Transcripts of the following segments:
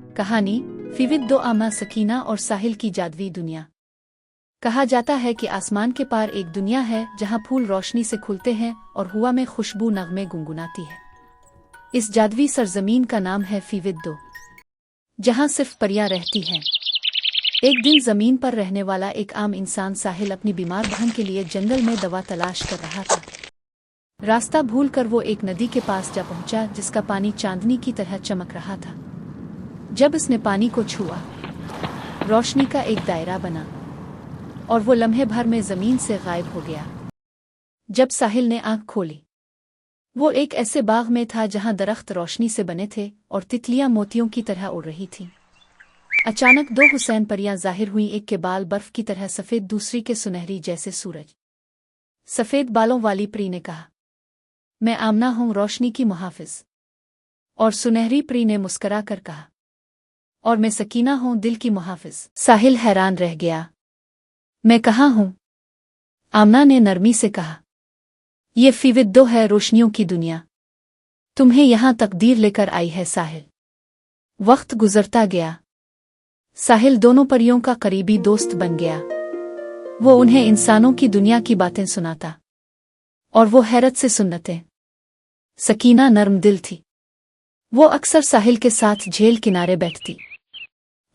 कहानी फिविद दो आमा सकीना और साहिल की जादुई दुनिया। कहा जाता है कि आसमान के पार एक दुनिया है जहां फूल रोशनी से खुलते हैं और हवा में खुशबू नगमे गुनगुनाती है। इस जादुई सरजमीन का नाम है फिविद दो, जहां सिर्फ परियां रहती हैं। एक दिन जमीन पर रहने वाला एक आम इंसान साहिल अपनी बीमार बहन के लिए जंगल में दवा तलाश कर रहा था। रास्ता भूलकर वो एक नदी के पास जा पहुंचा जिसका पानी चांदनी की तरह चमक रहा था। जब इसने पानी को छुआ, रोशनी का एक दायरा बना और वो लम्हे भर में जमीन से गायब हो गया। जब साहिल ने आंख खोली, वो एक ऐसे बाग में था जहां दरख्त रोशनी से बने थे और तितलियां मोतियों की तरह उड़ रही थीं। अचानक दो हुसैन परियां जाहिर हुई, एक के बाल बर्फ की तरह सफेद, दूसरी के सुनहरी जैसे सूरज। सफेद बालों वाली परी ने कहा, मैं आमना हूं, रोशनी की मुहाफिज। और सुनहरी परी ने मुस्करा कर कहा, और मैं सकीना हूं, दिल की मुहाफिज। साहिल हैरान रह गया, मैं कहाँ हूं? आमना ने नरमी से कहा, ये फिविद दो है, रोशनियों की दुनिया। तुम्हें यहां तकदीर लेकर आई है साहिल। वक्त गुजरता गया। साहिल दोनों परियों का करीबी दोस्त बन गया। वो उन्हें इंसानों की दुनिया की बातें सुनाता और वो हैरत से सुनते। सकीना नर्म दिल थी। वो अक्सर साहिल के साथ झील किनारे बैठती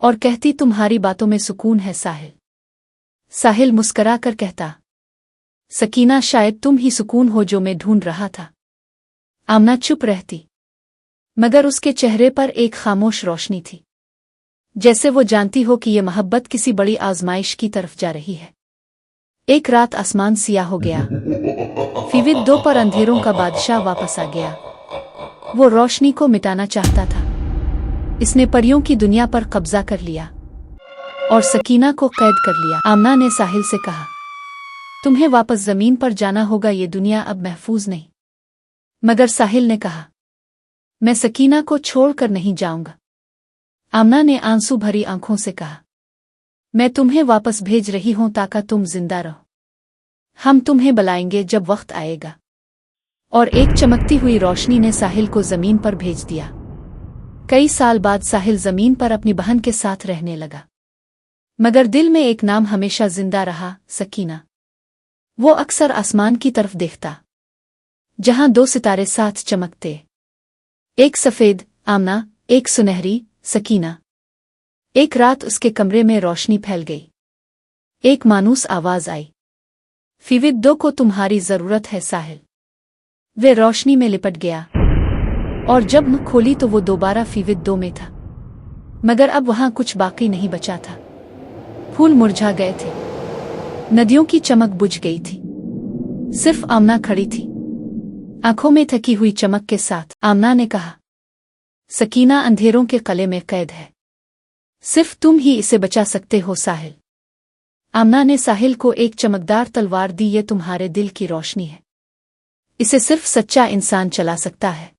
और कहती, तुम्हारी बातों में सुकून है साहिल। साहिल मुस्करा कर कहता, सकीना, शायद तुम ही सुकून हो जो मैं ढूंढ रहा था। आमना चुप रहती, मगर उसके चेहरे पर एक खामोश रोशनी थी, जैसे वो जानती हो कि ये मोहब्बत किसी बड़ी आजमाइश की तरफ जा रही है। एक रात आसमान सियाह हो गया। फिविद दो पर अंधेरों का बादशाह वापस आ गया। वो रोशनी को मिटाना चाहता था। इसने परियों की दुनिया पर कब्जा कर लिया और सकीना को कैद कर लिया। आमना ने साहिल से कहा, तुम्हें वापस जमीन पर जाना होगा, ये दुनिया अब महफूज नहीं। मगर साहिल ने कहा, मैं सकीना को छोड़कर नहीं जाऊंगा। आमना ने आंसू भरी आंखों से कहा, मैं तुम्हें वापस भेज रही हूं ताकि तुम जिंदा रहो। हम तुम्हें बुलाएंगे जब वक्त आएगा। और एक चमकती हुई रोशनी ने साहिल को जमीन पर भेज दिया। कई साल बाद साहिल जमीन पर अपनी बहन के साथ रहने लगा, मगर दिल में एक नाम हमेशा जिंदा रहा, सकीना। वो अक्सर आसमान की तरफ देखता, जहां दो सितारे साथ चमकते, एक सफेद आमना, एक सुनहरी सकीना। एक रात उसके कमरे में रोशनी फैल गई। एक मानूस आवाज आई, फिविद दो को तुम्हारी जरूरत है साहिल। वे रोशनी में लिपट गया और जब मुंह खोली तो वो दोबारा फिविद दो में था, मगर अब वहां कुछ बाकी नहीं बचा था। फूल मुरझा गए थे, नदियों की चमक बुझ गई थी, सिर्फ आमना खड़ी थी, आंखों में थकी हुई चमक के साथ। आमना ने कहा, सकीना अंधेरों के कले में कैद है, सिर्फ तुम ही इसे बचा सकते हो साहिल। आमना ने साहिल को एक चमकदार तलवार दी, ये तुम्हारे दिल की रोशनी है, इसे सिर्फ सच्चा इंसान चला सकता है।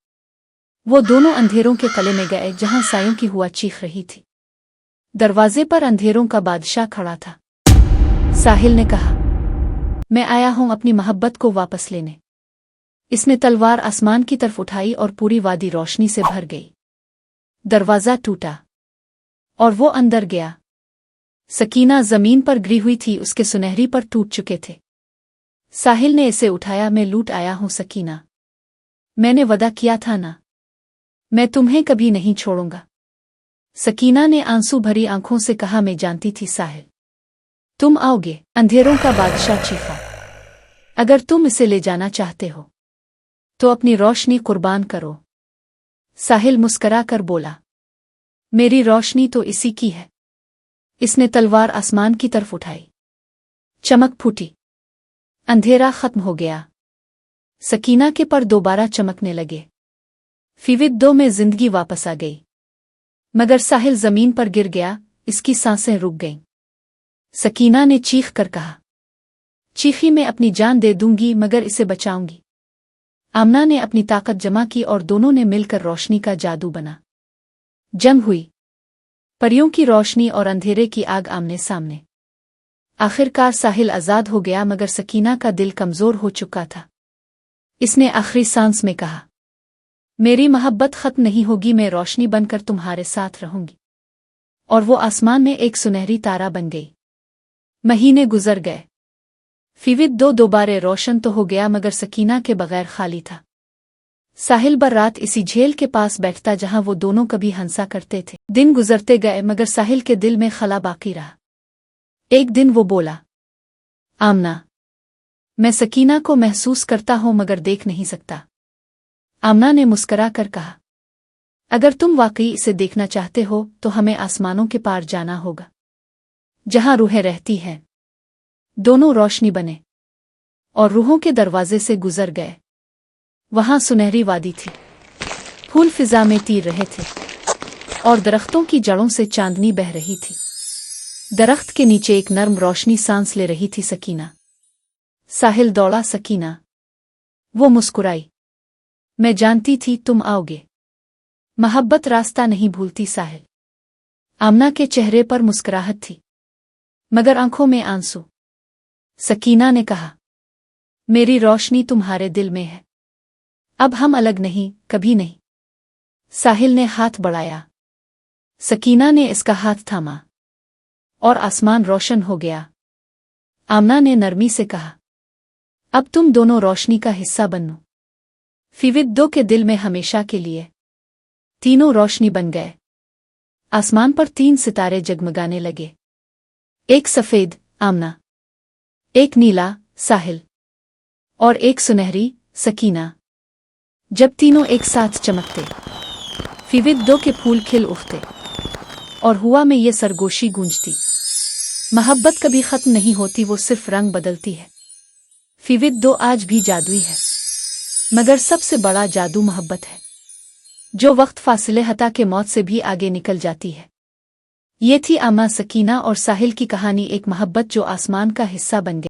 वो दोनों अंधेरों के कले में गए जहां सायों की हुआ चीख रही थी। दरवाजे पर अंधेरों का बादशाह खड़ा था। साहिल ने कहा, मैं आया हूं अपनी मोहब्बत को वापस लेने। इसने तलवार आसमान की तरफ उठाई और पूरी वादी रोशनी से भर गई। दरवाजा टूटा और वो अंदर गया। सकीना जमीन पर गिरी हुई थी, उसके सुनहरी पर टूट चुके थे। साहिल ने इसे उठाया, मैं लूट आया हूं सकीना, मैंने वादा किया था ना, मैं तुम्हें कभी नहीं छोड़ूंगा। सकीना ने आंसू भरी आंखों से कहा, मैं जानती थी साहिल, तुम आओगे। अंधेरों का बादशाह चीखा, अगर तुम इसे ले जाना चाहते हो तो अपनी रोशनी कुर्बान करो। साहिल मुस्करा कर बोला, मेरी रोशनी तो इसी की है। इसने तलवार आसमान की तरफ उठाई, चमक फूटी, अंधेरा खत्म हो गया। सकीना के पर दोबारा चमकने लगे। फिविद दो में जिंदगी वापस आ गई, मगर साहिल जमीन पर गिर गया, इसकी सांसें रुक गईं। सकीना ने चीख कर कहा, चीखी, मैं अपनी जान दे दूंगी मगर इसे बचाऊंगी। आमना ने अपनी ताकत जमा की और दोनों ने मिलकर रोशनी का जादू बना। जंग हुई, परियों की रोशनी और अंधेरे की आग आमने सामने। आखिरकार साहिल आजाद हो गया, मगर सकीना का दिल कमजोर हो चुका था। इसने आखिरी सांस में कहा, मेरी मोहब्बत खत्म नहीं होगी, मैं रोशनी बनकर तुम्हारे साथ रहूंगी। और वो आसमान में एक सुनहरी तारा बन गई। महीने गुजर गए। फिविद दोबारे रोशन तो हो गया, मगर सकीना के बगैर खाली था। साहिल बर रात इसी झील के पास बैठता जहां वो दोनों कभी हंसा करते थे। दिन गुजरते गए, मगर साहिल के दिल में खला बाकी रहा। एक दिन वो बोला, आमना, मैं सकीना को महसूस करता हूं मगर देख नहीं सकता। आमना ने मुस्करा कर कहा, अगर तुम वाकई इसे देखना चाहते हो तो हमें आसमानों के पार जाना होगा, जहां रूहें रहती हैं। दोनों रोशनी बने और रूहों के दरवाजे से गुजर गए। वहां सुनहरी वादी थी, फूल फिजा में तीर रहे थे और दरख्तों की जड़ों से चांदनी बह रही थी। दरख्त के नीचे एक नर्म रोशनी सांस ले रही थी सकीना। साहिल दौड़ा, सकीना। वो मुस्कुराई, मैं जानती थी तुम आओगे। मोहब्बत रास्ता नहीं भूलती साहिल। आमना के चेहरे पर मुस्कुराहट थी, मगर आंखों में आंसू। सकीना ने कहा, मेरी रोशनी तुम्हारे दिल में है, अब हम अलग नहीं, कभी नहीं। साहिल ने हाथ बढ़ाया। सकीना ने इसका हाथ थामा और आसमान रोशन हो गया। आमना ने नरमी से कहा, अब तुम दोनों रोशनी का हिस्सा बनो, फिविद के दिल में हमेशा के लिए। तीनों रोशनी बन गए। आसमान पर 3 सितारे जगमगाने लगे। एक सफेद, आमना, एक नीला, साहिल, और एक सुनहरी, सकीना। जब तीनों एक साथ चमकते, फिविद के फूल खिल उठते और हुआ में ये सरगोशी गूंजती। मोहब्बत कभी खत्म नहीं होती, वो सिर्फ रंग बदलती है। फिविद आज भी जादुई है, मगर सबसे बड़ा जादू मोहब्बत है, जो वक्त फासले हटा के मौत से भी आगे निकल जाती है। ये थी आमा, सकीना और साहिल की कहानी, एक मोहब्बत जो आसमान का हिस्सा बन गई।